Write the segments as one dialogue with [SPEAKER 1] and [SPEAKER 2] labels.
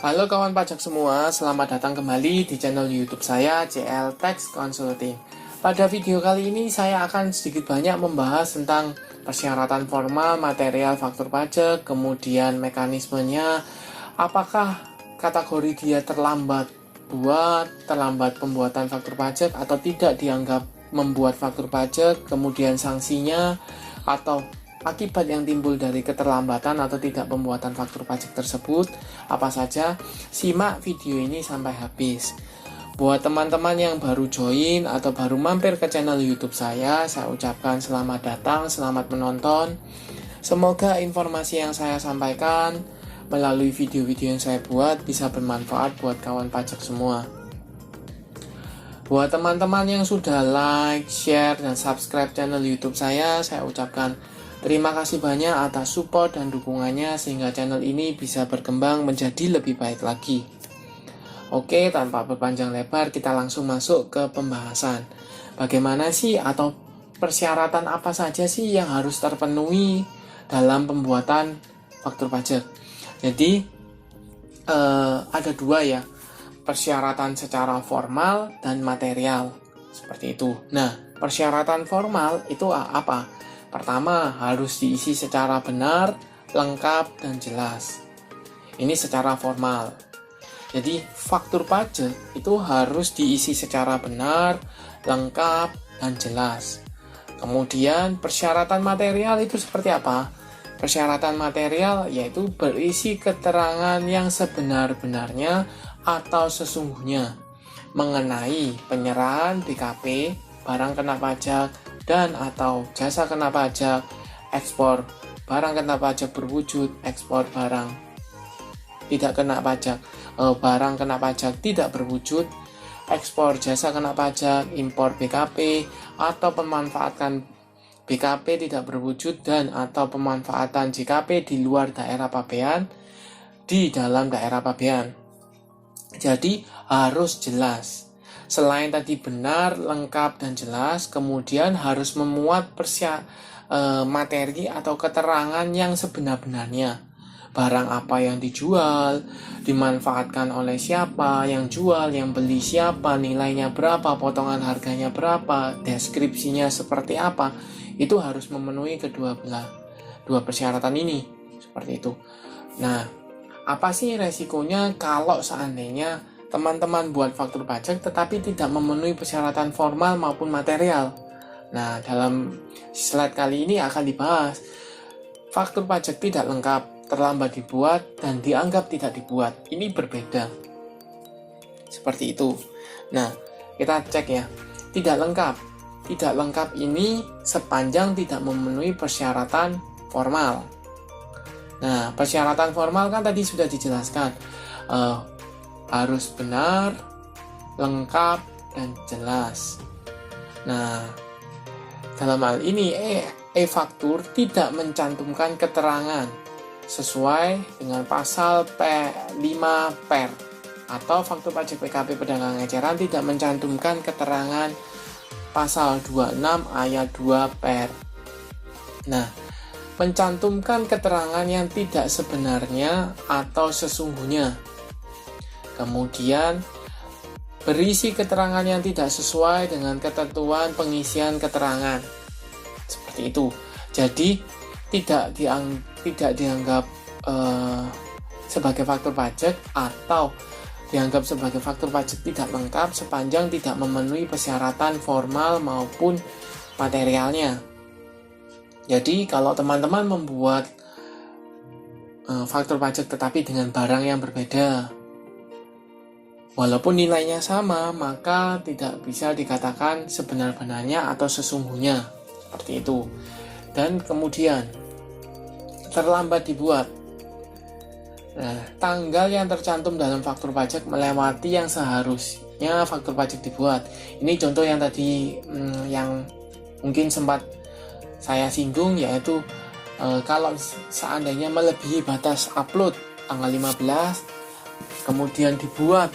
[SPEAKER 1] Halo kawan pajak semua, selamat datang kembali di channel YouTube saya, JL Tax Consulting. Pada video kali ini saya akan sedikit banyak membahas tentang persyaratan formal, material faktur pajak, kemudian mekanismenya, apakah kategori dia terlambat pembuatan faktur pajak atau tidak dianggap membuat faktur pajak, kemudian sanksinya, atau akibat yang timbul dari keterlambatan atau tidak pembuatan faktur pajak tersebut apa saja. Simak video ini sampai habis. Buat teman-teman yang baru join atau baru mampir ke channel YouTube saya ucapkan selamat datang, selamat menonton. Semoga informasi yang saya sampaikan melalui video-video yang saya buat bisa bermanfaat buat kawan pajak semua. Buat teman-teman yang sudah like, share, dan subscribe channel YouTube saya ucapkan terima kasih banyak atas support dan dukungannya sehingga channel ini bisa berkembang menjadi lebih baik lagi. Oke, tanpa berpanjang lebar kita langsung masuk ke pembahasan. Bagaimana sih atau persyaratan apa saja sih yang harus terpenuhi dalam pembuatan faktur pajak? Jadi ada dua ya, persyaratan secara formal dan material seperti itu. Nah, persyaratan formal itu apa? Pertama, harus diisi secara benar, lengkap, dan jelas. Ini secara formal. Jadi, faktur pajak itu harus diisi secara benar, lengkap, dan jelas. Kemudian, persyaratan material itu seperti apa? Persyaratan material yaitu berisi keterangan yang sebenar-benarnya atau sesungguhnya mengenai penyerahan BKP, barang kena pajak, dan atau jasa kena pajak, ekspor barang kena pajak berwujud, ekspor barang tidak kena pajak, barang kena pajak tidak berwujud, ekspor jasa kena pajak, impor BKP, atau pemanfaatan BKP tidak berwujud dan atau pemanfaatan JKP di luar daerah pabean di dalam daerah pabean. Jadi harus jelas. Selain tadi benar, lengkap, dan jelas, kemudian harus memuat materi atau keterangan yang sebenar-benarnya. Barang apa yang dijual, dimanfaatkan oleh siapa, yang jual, yang beli siapa, nilainya berapa, potongan harganya berapa, deskripsinya seperti apa, itu harus memenuhi dua persyaratan ini, seperti itu. Nah, apa sih resikonya kalau seandainya teman-teman buat faktur pajak tetapi tidak memenuhi persyaratan formal maupun material? Nah, dalam slide kali ini akan dibahas faktur pajak tidak lengkap, terlambat dibuat, dan dianggap tidak dibuat. Ini berbeda. Seperti itu. Nah, kita cek ya. Tidak lengkap. Tidak lengkap ini sepanjang tidak memenuhi persyaratan formal. Nah, persyaratan formal kan tadi sudah dijelaskan. Harus benar, lengkap, dan jelas. Nah, dalam hal ini e-faktur tidak mencantumkan keterangan sesuai dengan pasal P5 PER atau faktur pajak PKP perdagangan eceran tidak mencantumkan keterangan pasal 26 ayat 2 PER. Nah, mencantumkan keterangan yang tidak sebenarnya atau sesungguhnya. Kemudian, berisi keterangan yang tidak sesuai dengan ketentuan pengisian keterangan. Seperti itu. Jadi, tidak dianggap sebagai faktur pajak atau dianggap sebagai faktur pajak tidak lengkap sepanjang tidak memenuhi persyaratan formal maupun materialnya. Jadi, kalau teman-teman membuat faktur pajak tetapi dengan barang yang berbeda, walaupun nilainya sama, maka tidak bisa dikatakan sebenar-benarnya atau sesungguhnya. Seperti itu. Dan kemudian, terlambat dibuat. Nah, tanggal yang tercantum dalam faktur pajak melewati yang seharusnya faktur pajak dibuat. Ini contoh yang tadi yang mungkin sempat saya singgung, yaitu kalau seandainya melebihi batas upload tanggal 15, kemudian dibuat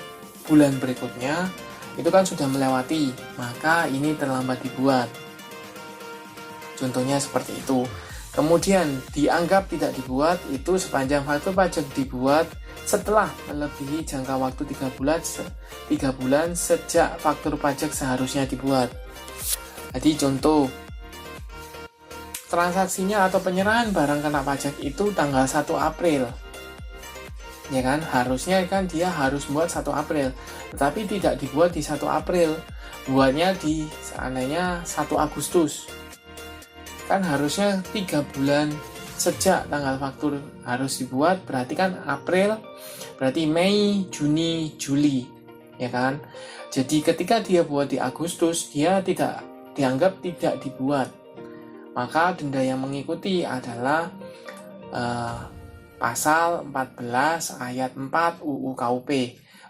[SPEAKER 1] bulan berikutnya, itu kan sudah melewati, maka ini terlambat dibuat. Contohnya seperti itu.
[SPEAKER 2] Kemudian dianggap tidak dibuat itu sepanjang faktur pajak dibuat setelah melebihi jangka waktu 3 bulan sejak faktur pajak seharusnya dibuat. Jadi contoh, transaksinya atau penyerahan barang kena pajak itu tanggal 1 April. Ya kan, harusnya kan dia harus buat 1 April, tetapi tidak dibuat di 1 April, buatnya di seandainya 1 Agustus. Kan harusnya 3 bulan sejak tanggal faktur harus dibuat, berarti kan April, berarti Mei, Juni, Juli, ya kan. Jadi ketika dia buat di Agustus, dia tidak dianggap tidak dibuat, maka denda yang mengikuti adalah pasal 14 ayat 4 UU KUP.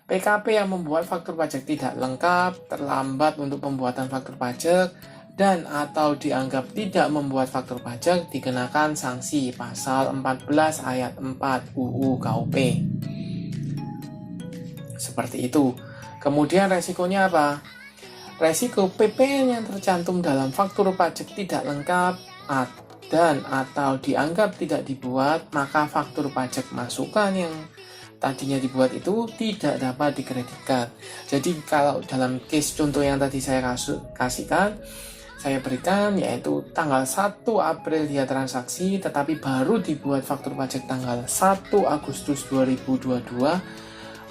[SPEAKER 2] PKP yang membuat faktur pajak tidak lengkap, terlambat untuk pembuatan faktur pajak, dan atau dianggap tidak membuat faktur pajak dikenakan sanksi pasal 14 ayat 4 UU KUP. Seperti itu. Kemudian resikonya apa? Resiko PPN yang tercantum dalam faktur pajak tidak lengkap dan atau dianggap tidak dibuat, maka faktur pajak masukan yang tadinya dibuat itu tidak dapat dikreditkan. Jadi kalau dalam case contoh yang tadi saya berikan, yaitu tanggal 1 April dia transaksi, tetapi baru dibuat faktur pajak tanggal 1 Agustus 2022,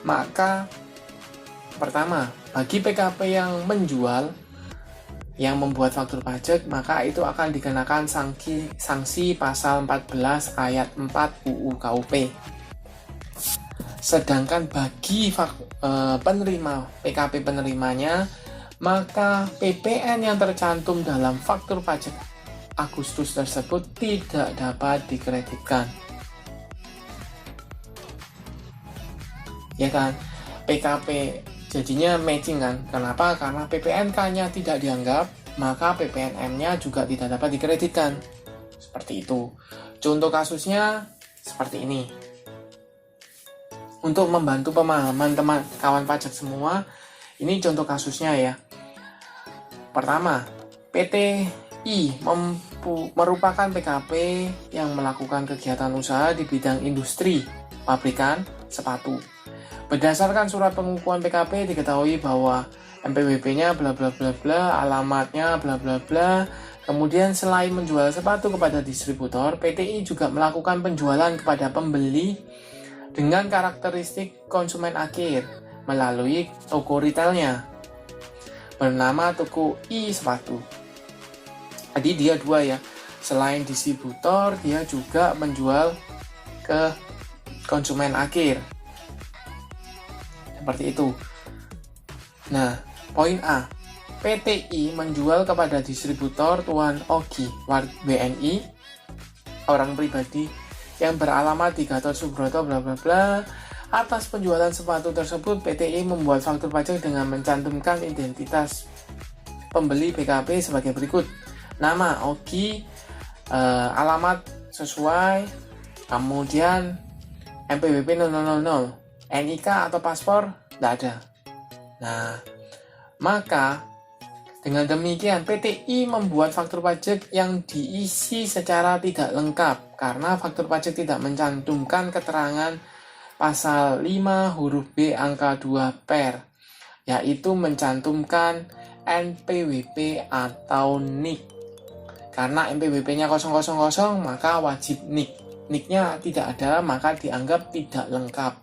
[SPEAKER 2] maka pertama, bagi PKP yang menjual, yang membuat faktur pajak, maka itu akan dikenakan sanksi pasal 14 ayat 4 UU KUP. Sedangkan bagi penerima PKP penerimanya, maka PPN yang tercantum dalam faktur pajak Agustus tersebut tidak dapat dikreditkan. Ya kan? PKP jadinya matching kan? Kenapa? Karena PPNK-nya tidak dianggap, maka PPNM-nya juga tidak dapat dikreditkan. Seperti itu. Contoh kasusnya seperti ini. Untuk membantu pemahaman teman kawan pajak semua, ini contoh kasusnya ya. Pertama, PTI merupakan PKP yang melakukan kegiatan usaha di bidang industri, pabrikan, sepatu. Berdasarkan surat pengukuhan PKP diketahui bahwa NPWP-nya bla bla bla bla, alamatnya bla bla bla. Kemudian selain menjual sepatu kepada distributor, PTI juga melakukan penjualan kepada pembeli dengan karakteristik konsumen akhir melalui toko retailnya bernama Toko I Sepatu. Jadi dia dua ya, selain distributor dia juga menjual ke konsumen akhir. Seperti itu. Nah, poin A, PTI menjual kepada distributor Tuan Ogi WNI, orang pribadi yang beralamat di Gatot Subroto bla bla bla. Atas penjualan sepatu tersebut, PTI membuat faktur pajak dengan mencantumkan identitas pembeli PKP sebagai berikut: nama Ogi, alamat sesuai, kemudian NPWP 0000, NIK atau paspor tidak ada. Nah, maka dengan demikian PTI membuat faktur pajak yang diisi secara tidak lengkap karena faktur pajak tidak mencantumkan keterangan pasal 5 huruf B angka 2 per, yaitu mencantumkan NPWP atau NIK. Karena NPWP-nya 000, maka wajib NIK. NIK-nya tidak ada, maka dianggap tidak lengkap.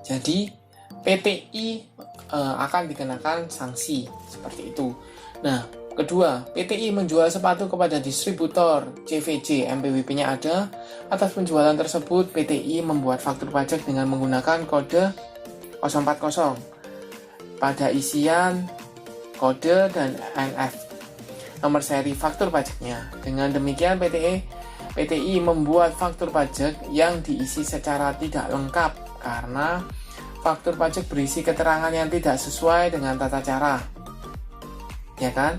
[SPEAKER 2] Jadi PTI akan dikenakan sanksi seperti itu. Nah, kedua, PTI menjual sepatu kepada distributor CVJ, NPWP-nya ada. Atas penjualan tersebut, PTI membuat faktur pajak dengan menggunakan kode 040 pada isian kode dan NF, nomor seri faktur pajaknya. Dengan demikian PTI membuat faktur pajak yang diisi secara tidak lengkap karena faktur pajak berisi keterangan yang tidak sesuai dengan tata cara. Ya kan?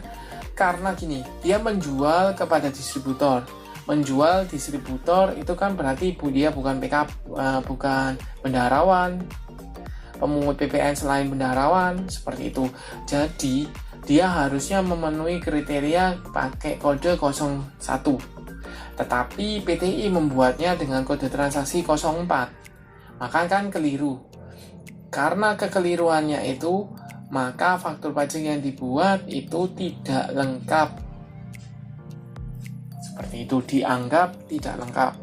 [SPEAKER 2] Karena gini, dia menjual kepada distributor. Menjual distributor itu kan berarti dia bukan bukan bendaharawan, pemungut PPN selain bendaharawan, seperti itu. Jadi
[SPEAKER 1] dia harusnya memenuhi kriteria pakai kode 01. Tetapi PTI membuatnya dengan kode transaksi 04. Maka kan keliru. Karena kekeliruannya itu, maka faktur pajak yang dibuat itu tidak lengkap. Seperti itu, dianggap tidak lengkap.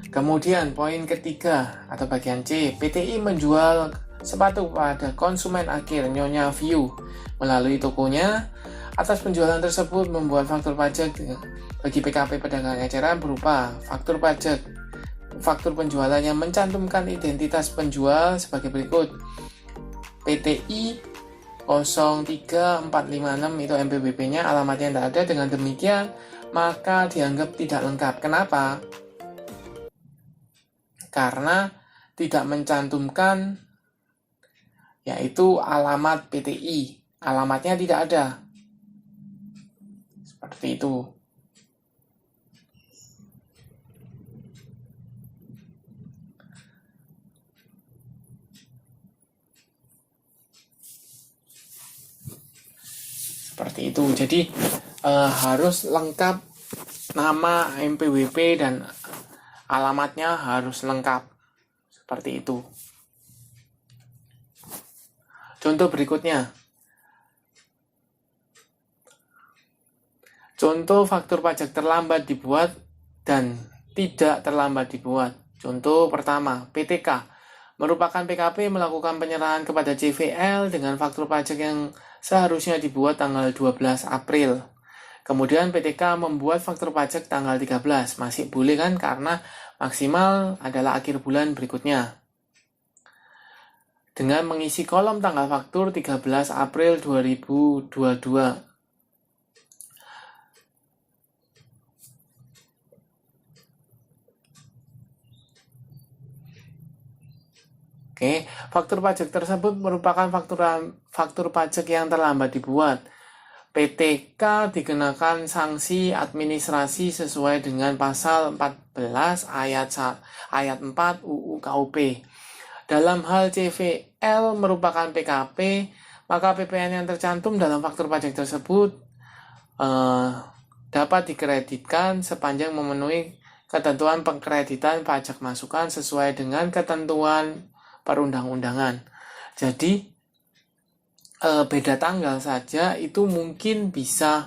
[SPEAKER 1] Kemudian poin ketiga atau bagian C, PTI menjual sepatu pada konsumen akhir Nyonya View melalui tokonya. Atas penjualan tersebut membuat faktur pajak bagi PKP pedagang eceran berupa faktur pajak. Faktur penjualan yang mencantumkan identitas penjual sebagai berikut. PTI 03456 itu MPBP-nya, alamatnya tidak ada. Dengan demikian maka dianggap tidak lengkap. Kenapa? Karena tidak mencantumkan yaitu alamat PTI, alamatnya tidak ada. Seperti itu. Seperti itu. Jadi harus lengkap, nama MPWP dan alamatnya harus lengkap. Seperti itu. Contoh berikutnya. Contoh faktur pajak terlambat dibuat dan tidak terlambat dibuat. Contoh pertama, PTK merupakan PKP melakukan penyerahan kepada CVL dengan faktur pajak yang seharusnya dibuat tanggal 12 April. Kemudian PTK membuat faktur pajak tanggal 13. Masih boleh kan, karena maksimal adalah akhir bulan berikutnya. Dengan mengisi kolom tanggal faktur 13 April 2022. Oke, faktur pajak tersebut merupakan faktur pajak yang terlambat dibuat. PTK dikenakan sanksi administrasi sesuai dengan pasal 14 ayat 4 UU KUP. Dalam hal CVL merupakan PKP, maka PPN yang tercantum dalam faktur pajak tersebut dapat dikreditkan sepanjang memenuhi ketentuan pengkreditan pajak masukan sesuai dengan ketentuan perundang-undangan. Jadi beda tanggal saja itu mungkin bisa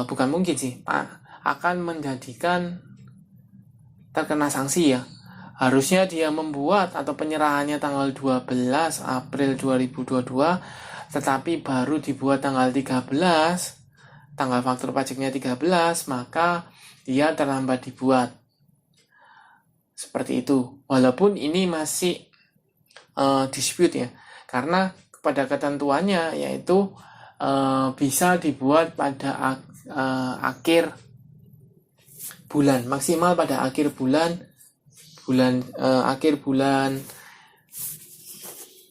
[SPEAKER 1] bukan mungkin sih, akan menjadikan terkena sanksi ya. Harusnya dia membuat atau penyerahannya tanggal 12 April 2022, tetapi baru dibuat tanggal 13, tanggal faktur pajaknya 13, maka dia terlambat dibuat. Seperti itu. Walaupun ini masih dispute ya, karena pada ketentuannya yaitu bisa dibuat pada akhir bulan, maksimal pada akhir bulan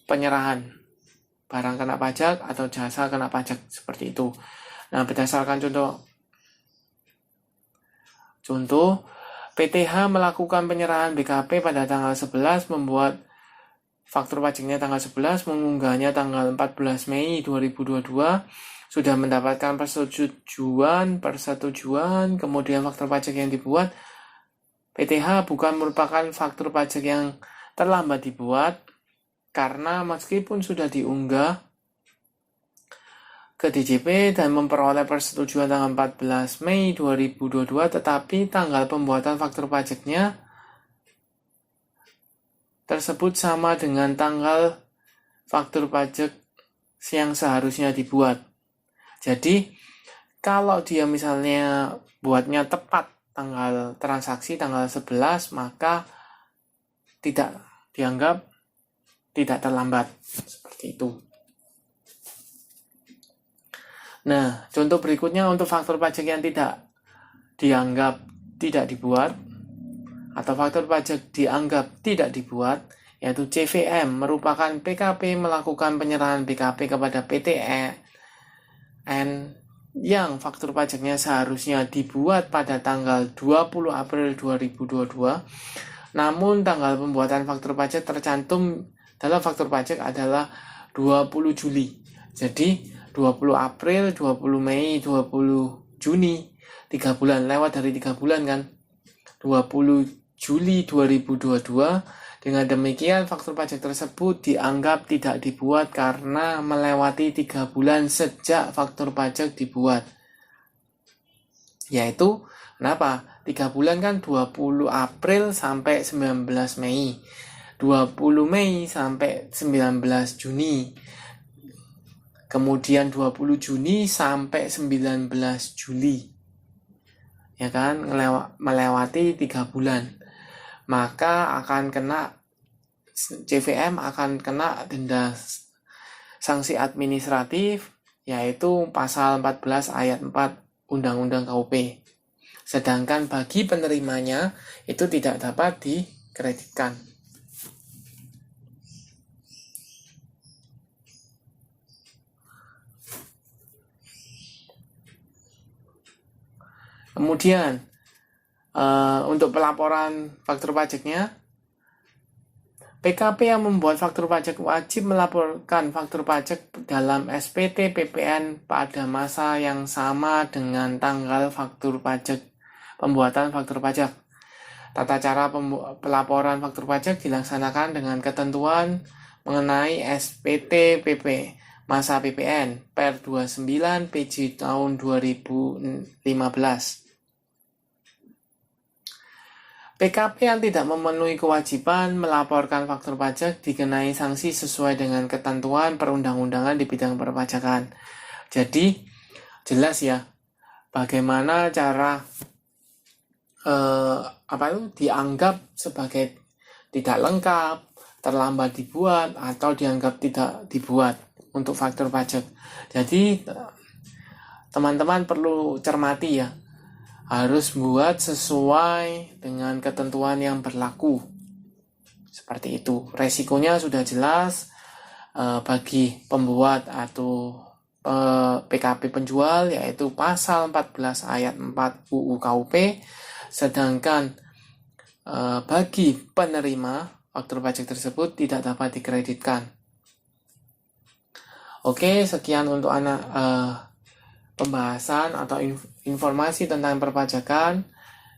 [SPEAKER 1] penyerahan barang kena pajak atau jasa kena pajak, seperti itu. Nah, berdasarkan contoh PTH melakukan penyerahan BKP pada tanggal 11, membuat faktur pajaknya tanggal 11, mengunggahnya tanggal 14 Mei 2022, sudah mendapatkan persetujuan, kemudian faktur pajak yang dibuat PTH bukan merupakan faktur pajak yang terlambat dibuat, karena meskipun sudah diunggah ke DJP dan memperoleh persetujuan tanggal 14 Mei 2022, tetapi tanggal pembuatan faktur pajaknya tersebut sama dengan tanggal faktur pajak yang seharusnya dibuat. Jadi, kalau dia misalnya buatnya tepat tanggal transaksi tanggal 11, maka tidak dianggap tidak terlambat. Seperti itu. Nah, contoh berikutnya untuk faktur pajak yang tidak dianggap tidak dibuat atau faktur pajak dianggap tidak dibuat, yaitu CVM merupakan PKP melakukan penyerahan BKP kepada PTN yang faktur pajaknya seharusnya dibuat pada tanggal 20 April 2022, namun tanggal pembuatan faktur pajak tercantum dalam faktur pajak adalah 20 Juli. Jadi 20 April, 20 Mei, 20 Juni, 3 bulan, lewat dari 3 bulan kan. 20 Juli 2022, dengan demikian faktur pajak tersebut dianggap tidak dibuat karena melewati 3 bulan sejak faktur pajak dibuat. Yaitu, kenapa? 3 bulan kan 20 April sampai 19 Mei. 20 Mei sampai 19 Juni. Kemudian 20 Juni sampai 19 Juli. Ya kan, melewati 3 bulan. Maka akan kena, CVM akan kena denda sanksi administratif, yaitu pasal 14 ayat 4 Undang-Undang KUP. Sedangkan bagi penerimanya itu tidak dapat dikreditkan. Kemudian untuk pelaporan faktur pajaknya, PKP yang membuat faktur pajak wajib melaporkan faktur pajak dalam SPT PPN pada masa yang sama dengan tanggal faktur pajak pembuatan faktur pajak. Tata cara pelaporan faktur pajak dilaksanakan dengan ketentuan mengenai SPT PP masa PPN per 29 PJ tahun 2015. PKP yang tidak memenuhi kewajiban melaporkan faktur pajak dikenai sanksi sesuai dengan ketentuan perundang-undangan di bidang perpajakan. Jadi jelas ya bagaimana cara dianggap sebagai tidak lengkap, terlambat dibuat atau dianggap tidak dibuat untuk faktur pajak. Jadi teman-teman perlu cermati ya. Harus buat sesuai dengan ketentuan yang berlaku. Seperti itu. Resikonya sudah jelas bagi pembuat atau PKP penjual, yaitu pasal 14 ayat 4 UU KUP. Sedangkan bagi penerima faktur pajak tersebut tidak dapat dikreditkan. Oke, sekian untuk pembahasan atau informasi tentang perpajakan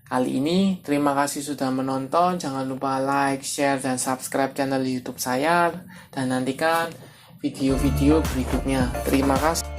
[SPEAKER 1] kali ini. Terima kasih sudah menonton. Jangan lupa like, share, dan subscribe channel YouTube saya. Dan nantikan video-video berikutnya. Terima kasih.